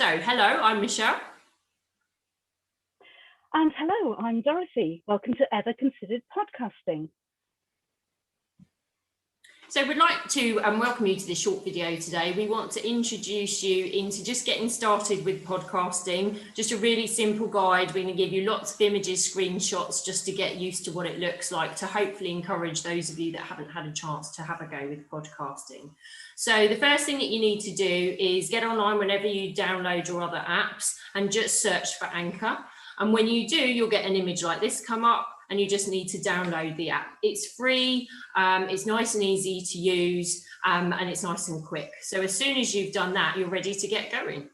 So, hello, I'm Michelle. And hello, I'm Dorothy. Welcome to Ever Considered Podcasting. So we'd like to welcome you to this short video today. We want to introduce you into just getting started with podcasting, just a really simple guide. We're going to give you lots of images, screenshots, just to get used to what it looks like, to hopefully encourage those of you that haven't had a chance to have a go with podcasting. So the first thing that you need to do is get online whenever you download your other apps and just search for Anchor. And when you do, you'll get an image like this come up, and you just need to download the app. It's free, it's nice and easy to use, and it's nice and quick. So as soon as you've done that, you're ready to get going.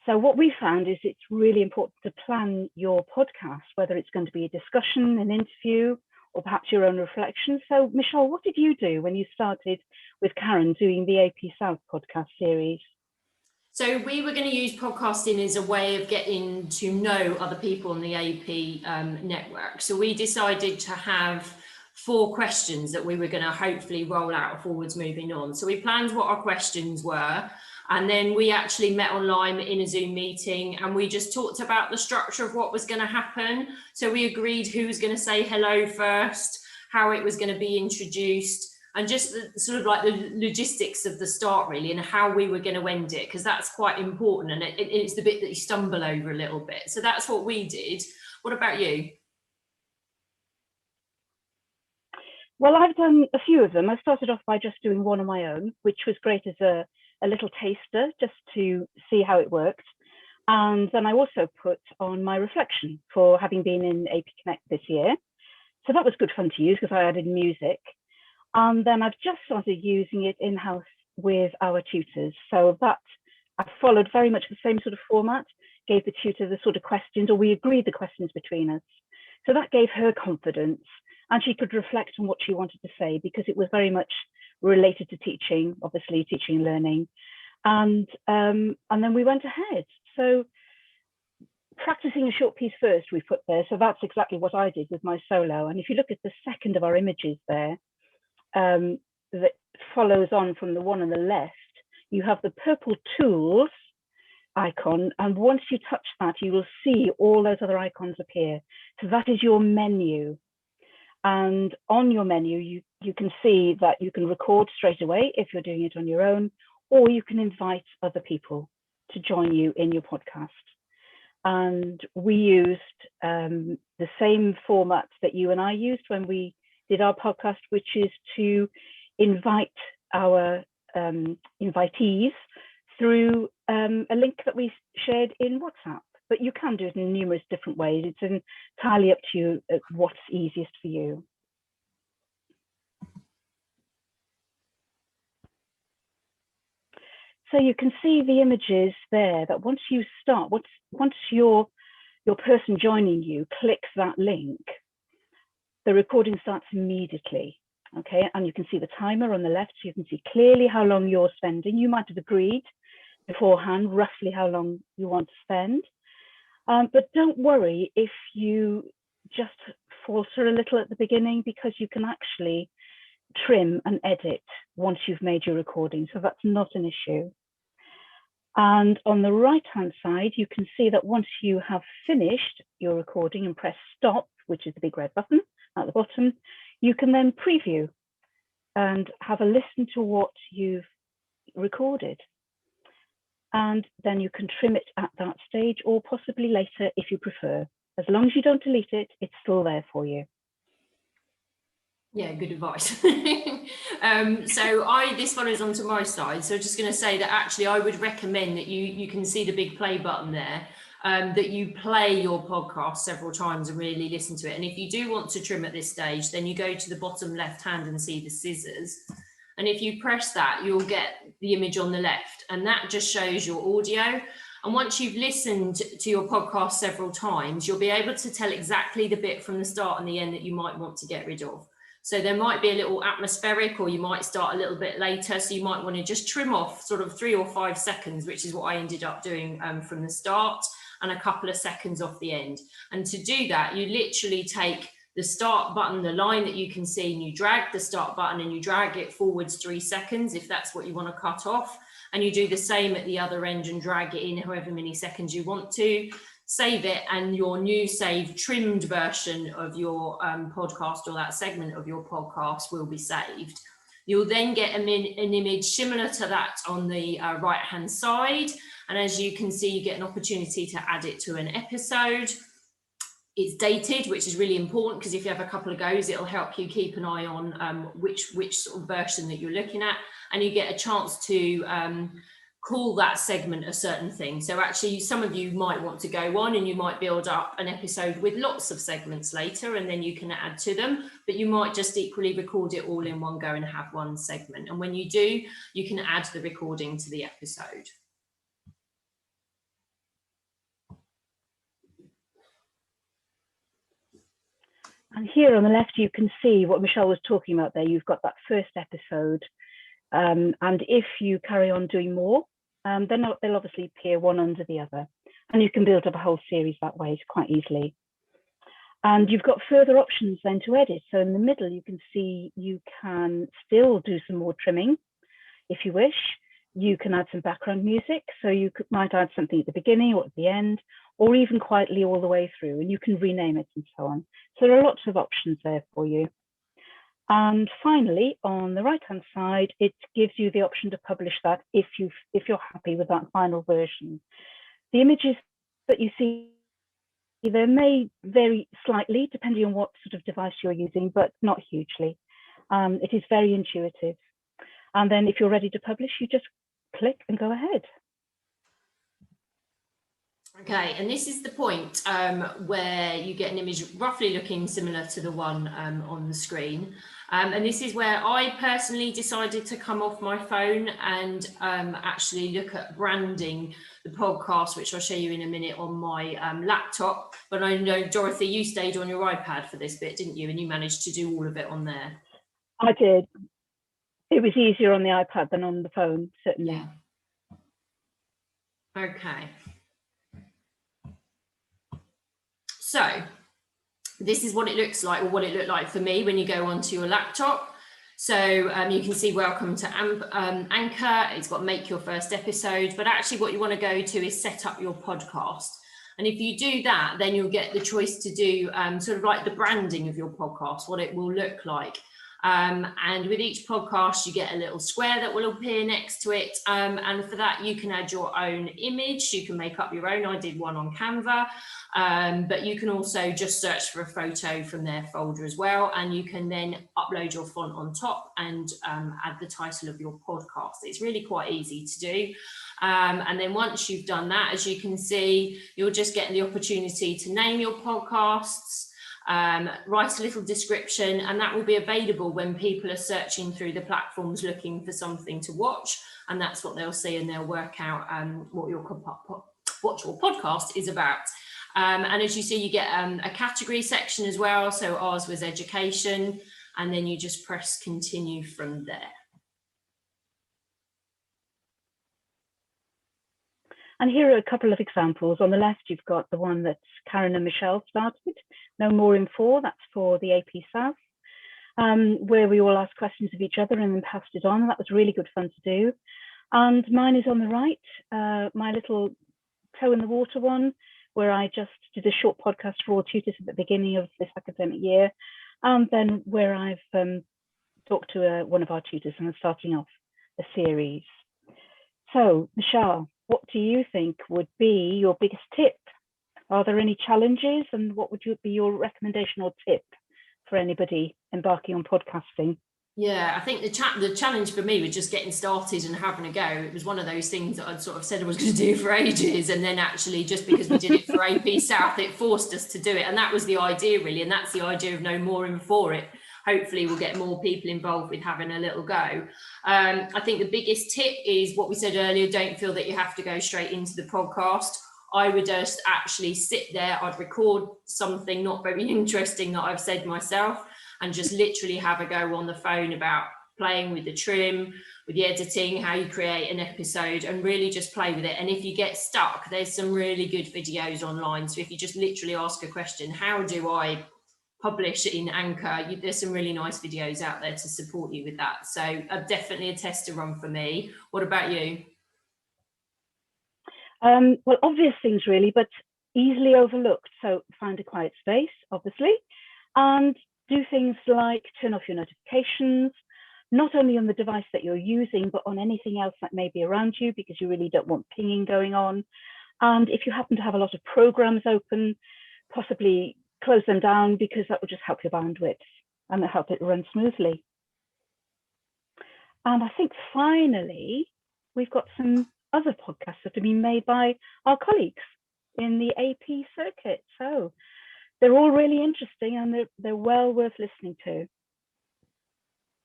So what we found is it's really important to plan your podcast, whether it's going to be a discussion, an interview, or perhaps your own reflection. So Michelle, what did you do when you started with Karen doing the AP South podcast series? So we were going to use podcasting as a way of getting to know other people on the AP network. So we decided to have 4 questions that we were going to hopefully roll out forwards moving on. So we planned what our questions were, and then we actually met online in a Zoom meeting, and we just talked about the structure of what was going to happen. So we agreed who was going to say hello first, how it was going to be introduced, and just the, sort of like the logistics of the start really, and how we were going to end it, because that's quite important, and it's the bit that you stumble over a little bit. So that's what we did. What about you? Well, I've done a few of them. I started off by just doing one on my own, which was great as a little taster just to see how it worked. And then I also put on my reflection for having been in AP Connect this year. So that was good fun to use because I added music. And then I've just started using it in-house with our tutors. So that I followed very much the same sort of format, gave the tutor the sort of questions, or we agreed the questions between us. So that gave her confidence, and she could reflect on what she wanted to say, because it was very much related to teaching, obviously teaching and learning. And then we went ahead. So practicing a short piece first, we put there. So that's exactly what I did with my solo. And if you look at the second of our images there, that follows on from the one on the left, you have the purple tools icon, and once you touch that, you will see all those other icons appear. So that is your menu, and on your menu you can see that you can record straight away if you're doing it on your own, or you can invite other people to join you in your podcast. And we used the same format that you and I used when we did our podcast, which is to invite our invitees through a link that we shared in WhatsApp. But you can do it in numerous different ways. It's entirely up to you what's easiest for you. So you can see the images there, that once you start, once your person joining you clicks that link, the recording starts immediately, okay? And you can see the timer on the left, so you can see clearly how long you're spending. You might have agreed beforehand roughly how long you want to spend. But don't worry if you just falter a little at the beginning, because you can actually trim and edit once you've made your recording, so that's not an issue. And on the right-hand side, you can see that once you have finished your recording and press stop, which is the big red button at the bottom, you can then preview and have a listen to what you've recorded. And then you can trim it at that stage, or possibly later if you prefer. As long as you don't delete it, it's still there for you. Yeah, good advice. So this follows onto my side. So just going to say that actually I would recommend that you can see the big play button there, that you play your podcast several times and really listen to it. And if you do want to trim at this stage, then you go to the bottom left hand and see the scissors. And if you press that, you'll get the image on the left, and that just shows your audio. And once you've listened to your podcast several times, you'll be able to tell exactly the bit from the start and the end that you might want to get rid of. So there might be a little atmospheric, or you might start a little bit later. So you might want to just trim off sort of 3 or 5 seconds, which is what I ended up doing from the start, and a couple of seconds off the end. And to do that, you literally take the start button, the line that you can see, and you drag the start button and you drag it forwards 3 seconds if that's what you want to cut off. And you do the same at the other end and drag it in however many seconds you want to. Save it, and your new saved trimmed version of your podcast, or that segment of your podcast, will be saved. You'll then get an image similar to that on the right hand side, and as you can see, you get an opportunity to add it to an episode. It's dated, which is really important, because if you have a couple of goes, it'll help you keep an eye on which sort of version that you're looking at, and you get a chance to call that segment a certain thing. So actually, some of you might want to go on and you might build up an episode with lots of segments later, and then you can add to them, but you might just equally record it all in one go and have one segment. And when you do, you can add the recording to the episode. And here on the left, you can see what Michelle was talking about there. You've got that first episode. And if you carry on doing more, then they'll obviously appear one under the other. And you can build up a whole series that way quite easily. And you've got further options then to edit. So in the middle, you can see you can still do some more trimming if you wish. You can add some background music. So you might add something at the beginning or at the end, or even quietly all the way through, and you can rename it and so on. So there are lots of options there for you. And finally, on the right-hand side, it gives you the option to publish that if you're happy with that final version. The images that you see, they may vary slightly depending on what sort of device you're using, but not hugely. It is very intuitive. And then if you're ready to publish, you just click and go ahead. Okay, and this is the point where you get an image roughly looking similar to the one on the screen. And this is where I personally decided to come off my phone and actually look at branding the podcast, which I'll show you in a minute, on my laptop. But I know, Dorothy, you stayed on your iPad for this bit, didn't you? And you managed to do all of it on there. I did. It was easier on the iPad than on the phone, certainly. Yeah. Okay. So this is what it looks like, or what it looked like for me when you go onto your laptop. So you can see welcome to Anchor. It's got make your first episode, but actually what you want to go to is set up your podcast. And if you do that, then you'll get the choice to do sort of like the branding of your podcast, what it will look like. And with each podcast, you get a little square that will appear next to it. And for that, you can add your own image. You can make up your own. I did one on Canva. But you can also just search for a photo from their folder as well. And you can then upload your font on top and add the title of your podcast. It's really quite easy to do. And then once you've done that, as you can see, you'll just get the opportunity to name your podcasts, write a little description, and that will be available when people are searching through the platforms looking for something to watch. And that's what they'll see, and they'll work out what your podcast is about. And as you see, you get a category section as well. So ours was education, and then you just press continue from there. And here are a couple of examples. On the left, you've got the one that Karen and Michelle started, No More in 4, that's for the AP South, where we all asked questions of each other and then passed it on. That was really good fun to do. And mine is on the right, my little toe in the water one, where I just did a short podcast for all tutors at the beginning of this academic year, and then where I've talked to one of our tutors and I'm starting off a series. So, Michelle, what do you think would be your biggest tip? Are there any challenges, and what would be your recommendation or tip for anybody embarking on podcasting? Yeah, I think the challenge for me was just getting started and having a go. It was one of those things that I'd sort of said I was going to do for ages, and then actually just because we did it for AP South, it forced us to do it, and that was the idea really, and that's the idea of No More in 4. It hopefully we'll get more people involved with having a little go. I think the biggest tip is what we said earlier, don't feel that you have to go straight into the podcast. I would just actually sit there, I'd record something not very interesting that I've said myself, and just literally have a go on the phone about playing with the trim, with the editing, how you create an episode, and really just play with it. And if you get stuck, there's some really good videos online. So if you just literally ask a question, how do I publish in Anchor, there's some really nice videos out there to support you with that. So definitely a test to run for me. What about you? Well, obvious things really, but easily overlooked. So find a quiet space, obviously, and do things like turn off your notifications, not only on the device that you're using, but on anything else that may be around you, because you really don't want pinging going on. And if you happen to have a lot of programs open, possibly close them down, because that will just help your bandwidth and help it run smoothly. And I think finally, we've got some other podcasts that have been made by our colleagues in the AP circuit. So they're all really interesting, and they're well worth listening to.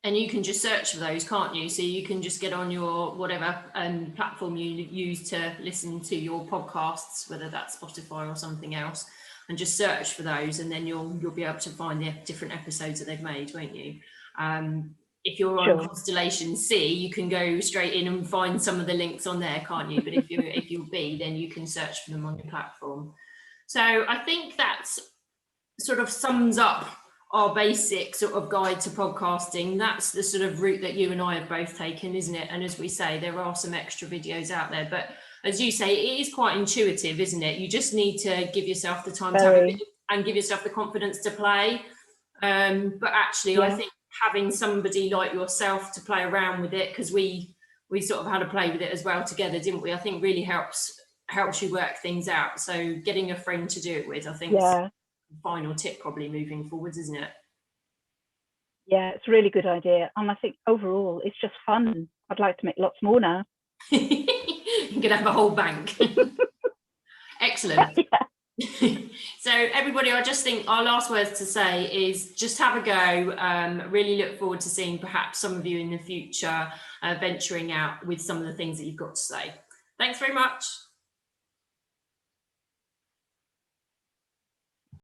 And you can just search for those, can't you? So you can just get on your whatever platform you use to listen to your podcasts, whether that's Spotify or something else, and just search for those, and then you'll be able to find the different episodes that they've made, won't you? If you're on Sure. Constellation C, you can go straight in and find some of the links on there, can't you? But if you're B, then you can search for them on your platform. So I think that's sort of sums up our basic sort of guide to podcasting. That's the sort of route that you and I have both taken, isn't it? And as we say, there are some extra videos out there, but as you say, it is quite intuitive, isn't it? You just need to give yourself the time to have a bit and give yourself the confidence to play. But actually, I think having somebody like yourself to play around with it, because we sort of had a play with it as well together, didn't we? I think really helps you work things out. So getting a friend to do it with, I think, is the final tip probably moving forwards, isn't it? Yeah, it's a really good idea. And I think overall, it's just fun. I'd like to make lots more now. You could have a whole bank. Excellent. So everybody, I just think our last words to say is just have a go. Really look forward to seeing perhaps some of you in the future venturing out with some of the things that you've got to say. Thanks very much.